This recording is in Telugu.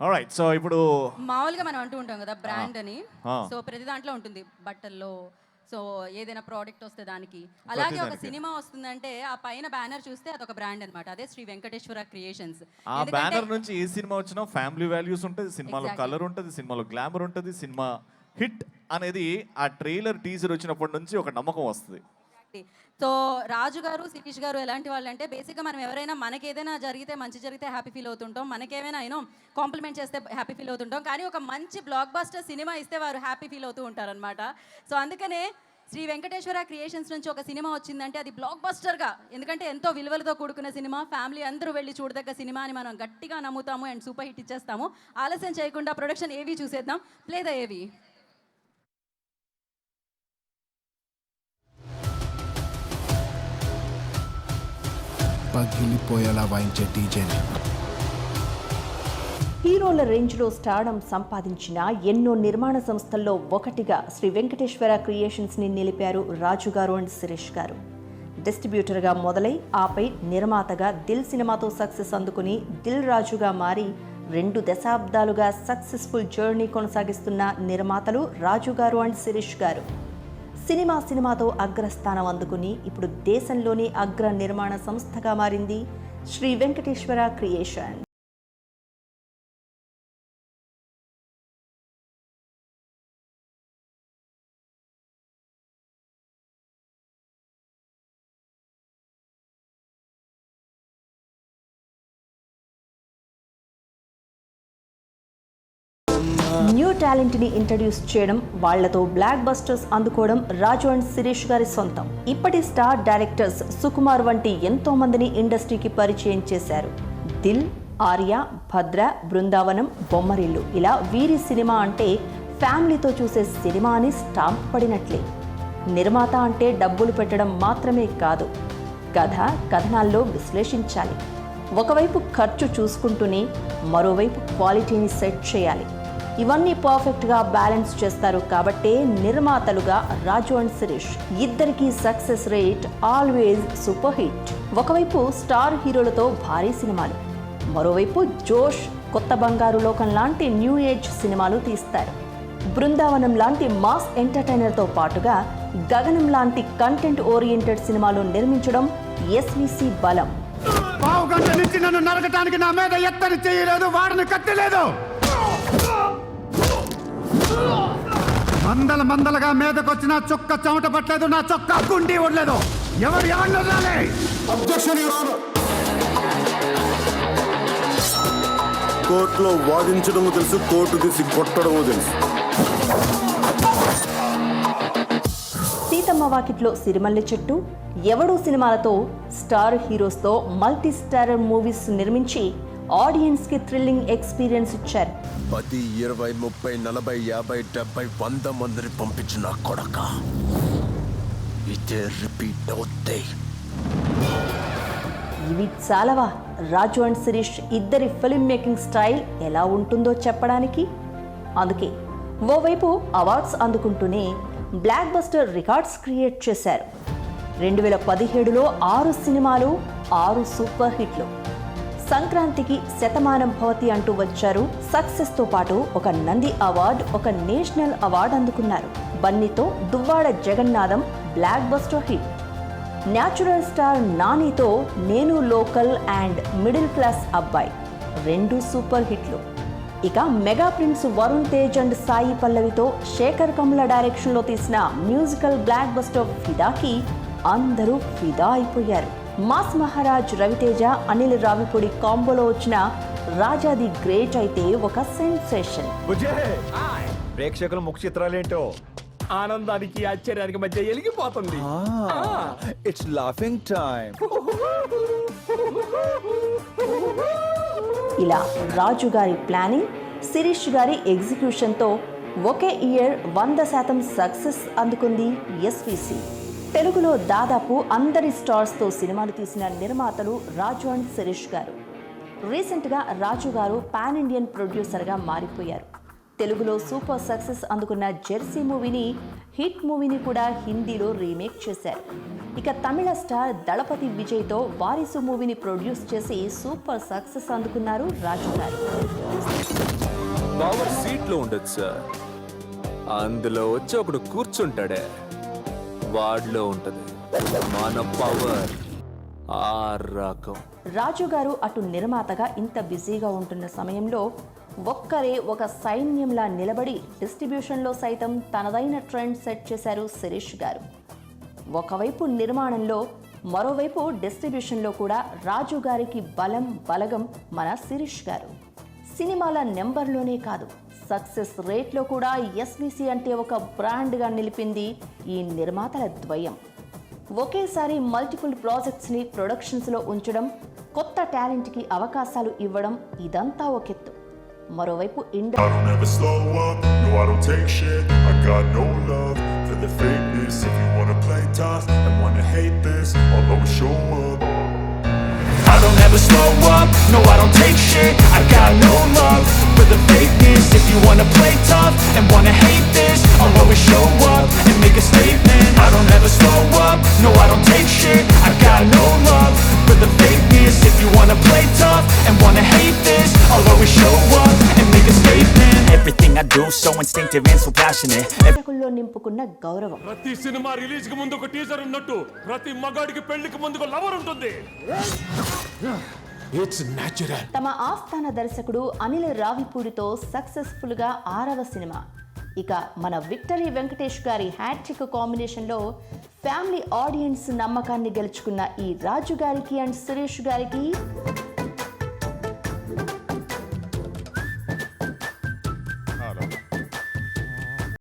ఆల్రైట్. సో ఇప్పుడు మామూలుగా మనం అంటూ ఉంటాం కదా బ్రాండ్ అని. సో ప్రతి దాంట్లో ఉంటుంది, బట్టల్లో, సో ఏదైనా ప్రోడక్ట్ వస్తే దానికి. అలాగే ఒక సినిమా వస్తుందంటే ఆ పైన బ్యానర్ చూస్తే అదొక బ్రాండ్ అన్నమాట. అదే శ్రీ వెంకటేశ్వర క్రియేషన్స్. ఆ బ్యానర్ నుంచి ఏ సినిమా వచ్చినా ఫ్యామిలీ వాల్యూస్ ఉంటుంది, సినిమాలో కలర్ ఉంటుంది, సినిమాలో గ్లామర్ ఉంటుంది, సినిమా హిట్ అనేది ఆ ట్రైలర్ టీజర్ వచ్చినప్పటి నుంచి ఒక నమ్మకం వస్తుంది. సో రాజు గారు, శిరీష్ గారు ఎలాంటి వాళ్ళు అంటే బేసిక్గా మనం ఎవరైనా మనకి ఏదైనా జరిగితే, మంచి జరిగితే హ్యాపీ ఫీల్ అవుతుంటాం, మనకేమైనా కాంప్లిమెంట్ చేస్తే హ్యాపీ ఫీల్ అవుతుంటాం, కానీ ఒక మంచి బ్లాక్ బస్టర్ సినిమా ఇస్తే వారు హ్యాపీ ఫీల్ అవుతూ ఉంటారనమాట. సో అందుకనే శ్రీ వెంకటేశ్వర క్రియేషన్స్ నుంచి ఒక సినిమా వచ్చిందంటే అది బ్లాక్ బస్టర్గా, ఎందుకంటే ఎంతో విలువలతో కూడుకున్న సినిమా, ఫ్యామిలీ అందరూ వెళ్ళి చూడదగ్గ సినిమా అని మనం గట్టిగా నమ్ముతాము అండ్ సూపర్ హిట్ ఇచ్చేస్తాము. ఆలస్యం చేయకుండా ప్రొడక్షన్ ఏవి చూసేద్దాం. ప్లే ద ఏవి. పగిలిపోయేలా వాయించే డీజేని. హీరోల రేంజ్లో స్టార్డమ్ సంపాదించిన ఎన్నో నిర్మాణ సంస్థల్లో ఒకటిగా శ్రీ వెంకటేశ్వర క్రియేషన్స్ని నిలిపారు రాజు గారు అండ్ శిరీష్ గారు. డిస్ట్రిబ్యూటర్గా మొదలై ఆపై నిర్మాతగా దిల్ సినిమాతో సక్సెస్ అందుకుని దిల్ రాజుగా మారి 2 దశాబ్దాలుగా సక్సెస్ఫుల్ జర్నీ కొనసాగిస్తున్న నిర్మాతలు రాజు గారు అండ్ శిరీష్ గారు. సినిమాతో అగ్రస్థానం అందుకుని ఇప్పుడు దేశంలోని అగ్ర నిర్మాణ సంస్థగా మారింది శ్రీ వెంకటేశ్వర క్రియేషన్. న్యూ టాలెంట్ని ఇంట్రడ్యూస్ చేయడం, వాళ్లతో బ్లాక్ బస్టర్స్ అందుకోవడం రాజు అండ్ శిరీష్ గారి సొంతం. ఇప్పటి స్టార్ డైరెక్టర్స్ సుకుమార్ వంటి ఎంతో మందిని ఇండస్ట్రీకి పరిచయం చేశారు. దిల్, ఆర్య, భద్ర, బృందావనం, బొమ్మరిల్లు, ఇలా వీరి సినిమా అంటే ఫ్యామిలీతో చూసే సినిమా అని స్టాంప్ పడినట్లే. నిర్మాత అంటే డబ్బులు పెట్టడం మాత్రమే కాదు, కథనాల్లో విశ్లేషించాలి. ఒకవైపు ఖర్చు చూసుకుంటూనే మరోవైపు క్వాలిటీని సెట్ చేయాలి. ఇవన్నీ పర్ఫెక్ట్గా బ్యాలెన్స్ చేస్తారు కాబట్టే నిర్మాతలుగా రాజు అండ్ శిరీష్ ఇద్దరికీ success rate always super hit. ఒకవైపు స్టార్ హీరోలతో భారీ సినిమాలు, మరోవైపు జోష్, కొత్త బంగారు లోకం లాంటి న్యూ ఏజ్ సినిమాలు తీస్తారు. బృందావనం లాంటి మాస్ ఎంటర్టైనర్తో పాటుగా గగనం లాంటి కంటెంట్ ఓరియంటెడ్ సినిమాలు నిర్మించడం ఎస్విసి బలం. పావు గంట నుంచి నన్ను నరకటానికి నా మీద ఎత్తని చేయలేదు, వాడిని కట్టలేదు. మందలుగా మీదకొచ్చిన చొక్క చెమట పట్టలేదు, నా చొక్క గుండి ఉండలేదు. ఎవరు కోర్టులో వాదించడము తెలుసు, కోర్టు తీసి కొట్టడము తెలుసు. సీతమ్మ వాకిట్లో సిరిమల్లె చెట్టు, ఎవడు సినిమాలతో స్టార్ హీరోస్తో మల్టీ స్టారర్ మూవీస్ నిర్మించి ఆడియన్స్కి థ్రిల్లింగ్ ఎక్స్పీరియన్స్ ఇచ్చారు. 10, 20, 30, 40, 50, 70, 100 మందిని పంపించిన కొడక ఇదే రిపీట్ అవుతాయి. ఇవి చాలవా రాజు అండ్ శిరీష్ ఇద్దరి ఫిల్మ్ మేకింగ్ స్టైల్ ఎలా ఉంటుందో చెప్పడానికి? అందుకే ఓవైపు అవార్డ్స్ అందుకుంటూనే బ్లాక్ బస్టర్ రికార్డ్స్ క్రియేట్ చేశారు. 2017లో 6 సినిమాలు, 6 సూపర్ హిట్లు. సంక్రాంతికి శతమానం భవతి అంటూ వచ్చారు. సక్సెస్తో పాటు ఒక నంది అవార్డు, ఒక నేషనల్ అవార్డు అందుకున్నారు. బన్నీతో Duvvada Jagannadham blockbuster hit. Natural star నానితో Nenu Local and middle class అబ్బాయి 2 సూపర్ హిట్లు. ఇక mega prince Varun Tej and Sai పల్లవితో శేఖర్ కమ్ల డైరెక్షన్లో తీసిన మ్యూజికల్ బ్లాక్ బస్టర్ ఫిదాకి అందరూ ఫిదా అయిపోయారు. మాస్ మహారాజ్ రవితేజ, అనిల్ రావిపూడి కాంబోలో వచ్చిన రాజా ది గ్రేట్ అయితే ఒక సెన్సేషన్. ప్రేక్షకుల ముఖ చిత్రాలేంటో ఆనందానికి ఆశ్చర్యానికి మధ్య ఎలిగిపోతుంది. It's laughing time. ఇలా రాజు గారి ప్లానింగ్, శిరీష్ గారి ఎగ్జిక్యూషన్తో ఒకే ఇయర్ 100% సక్సెస్ అందుకుంది ఎస్విసి. తెలుగులో దాదాపు అందరి స్టార్స్తో సినిమాలు తీసిన నిర్మాతలు రాజు అండ్ శిరీష్ గారు. రీసెంట్గా రాజు గారు పాన్ ఇండియన్ ప్రొడ్యూసర్గా మారిపోయారు. తెలుగులో సూపర్ సక్సెస్ అందుకున్న జెర్సీ మూవీని, హిట్ మూవీని కూడా హిందీలో రీమేక్ చేశారు. ఇక తమిళ స్టార్ దళపతి విజయ్తో వారిసు మూవీని ప్రొడ్యూస్ చేసి సూపర్ సక్సెస్ అందుకున్నారు రాజు గారు. సీట్లో ఉండొచ్చు సార్, అందులో వచ్చి ఒకడు కూర్చుంటాడే, వాడిలో ఉంటది మన పవర్. ఆ రకం. రాజు గారు అటు నిర్మాతగా ఇంత బిజీగా ఉంటున్న సమయంలో ఒక్కరే ఒక సైన్యంలా నిలబడి డిస్ట్రిబ్యూషన్లో సైతం తనదైన ట్రెండ్ సెట్ చేశారు శిరీష్ గారు. ఒకవైపు నిర్మాణంలో, మరోవైపు డిస్ట్రిబ్యూషన్లో కూడా రాజు గారికి బలగం మన శిరీష్ గారు. సినిమాల నెంబర్లోనే కాదు, సక్సెస్ రేట్లో కూడా ఎస్విసి అంటే ఒక బ్రాండ్గా నిలిపింది ఈ నిర్మాతల ద్వయం. ఒకేసారి మల్టిపుల్ ప్రాజెక్ట్స్ని ప్రొడక్షన్స్లో ఉంచడం, కొత్త టాలెంట్కి అవకాశాలు ఇవ్వడం, ఇదంతా ఒకెత్తు. మరోవైపు I don't ever slow up, no I don't take shit. I got no love for the fakeness. If you wanna play tough and wanna hate this, I'll always show up. I don't ever slow up, no I don't take shit. I got no love for the fakeness. If you wanna play tough and wanna hate this, I'll always show up and make a statement. I don't ever slow up, no I don't take shit. I got no love for the fakeness. If you wanna play tough and wanna hate this, I'll always show up and make a statement. Everything I do so instinctive and so passionate. ప్రేక్షకుల్లో నింపుకున్న గౌరవం. ప్రతి సినిమా రిలీజ్ కి ముందు ఒక టీజర్ ఉన్నట్టు ప్రతి మగాడికి పెళ్లికి ముందు ఒక లవర్ ఉంటుంది. It's natural. తమ ఆస్థాన దర్శకుడు అనిల్ రావిపూడితో సక్సెస్ఫుల్గా 6వ సినిమా. ఇక మన విక్టరీ వెంకటేష్ గారి హ్యాట్రిక్ కాంబినేషన్లో ఫ్యామిలీ ఆడియన్స్ నమ్మకాన్ని గెలుచుకున్న ఈ రాజు గారికి అండ్ సురేష్ గారికి